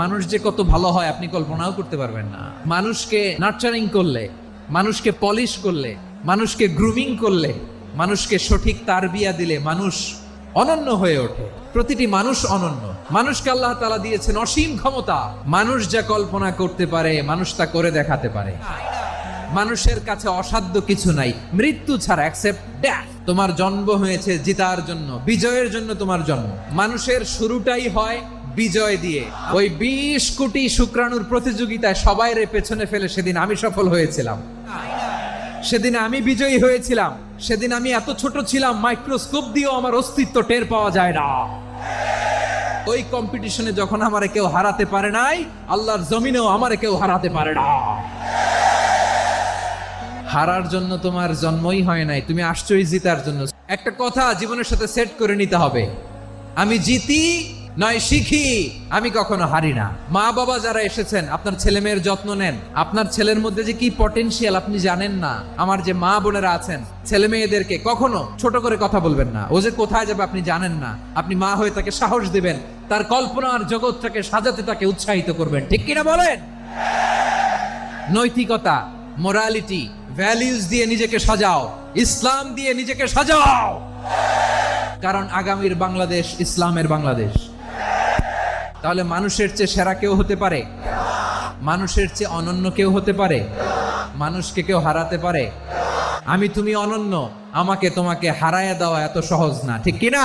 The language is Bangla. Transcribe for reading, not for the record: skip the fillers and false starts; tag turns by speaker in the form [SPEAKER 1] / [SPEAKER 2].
[SPEAKER 1] মানুষ যে কত ভালো হয় আপনি কল্পনাও করতে পারবেন না। মানুষকে নার্চারিং করলে, মানুষকে পলিশ করলে, মানুষকে গ্রুমিং করলে, মানুষকে সঠিক তারবিয়া দিলে মানুষ অনন্য হয়ে ওঠে। প্রতিটি মানুষ অনন্য। মানুষকে আল্লাহ তাআলা দিয়েছেন অসীম ক্ষমতা। মানুষ যা কল্পনা করতে পারে মানুষ তা করে দেখাতে পারে। মানুষের কাছে অসাধ্য কিছু নাই মৃত্যু ছাড়া, অ্যাকসেপ্ট ডেথ। তোমার জন্ম হয়েছে জিতার জন্য, বিজয়ের জন্য তোমার জন্ম। মানুষের শুরুটাই হয় বিজয় দিয়ে। ওই 20 কোটি শুক্রাণুর প্রতিযোগিতায় সবাইরে পেছনে ফেলে সেদিন আমি সফল হয়েছিলাম, সেদিন আমি বিজয়ী হয়েছিলাম। সেদিন আমি এত ছোট ছিলাম মাইক্রোস্কোপ দিয়েও আমার অস্তিত্ব টের পাওয়া যায় না। ওই কম্পিটিশনে যখন আমারে কেউ হারাতে পারে নাই, আল্লাহর জমিনেও আমারে কেউ হারাতে পারে না। হারার জন্য তোমার জন্মই হয় নাই, তুমি আসছোই জিতার জন্য। একটা কথা জীবনের সাথে সেট করে নিতে হবে, আমি জিতি নয় শিখি, আমি কখনো হারি না। মা বাবা যারা এসেছেন আপনার ছেলে মেয়ের যত্ন নেন। আপনার ছেলের মধ্যে যে কি পটেনশিয়াল আপনি জানেন না। আমার যে মা বোনেরা আছেন, ছেলে মেয়েদেরকে কখনো ছোট করে কথা বলবেন না। ও যে কোথায় যাবে আপনি জানেন না। আপনি মা হয়ে তাকে সাহস দিবেন, তার কল্পনার জগৎটাকে সাজাতে তাকে উৎসাহিত করবেন। ঠিক কিনা বলেন? নৈতিকতা, মোরালিটি, ভ্যালিউজ দিয়ে নিজেকে সাজাও, ইসলাম দিয়ে নিজেকে সাজাও। কারণ আগামীর বাংলাদেশ ইসলামের বাংলাদেশ। তাহলে মানুষের চেয়ে সেরা কেউ হতে পারে? মানুষের চেয়ে অনন্য কেউ হতে পারে? মানুষকে কেউ হারাতে পারে? আমি তুমি অনন্য, আমাকে তোমাকে হারায়া দেওয়া এত সহজ না। ঠিক কিনা?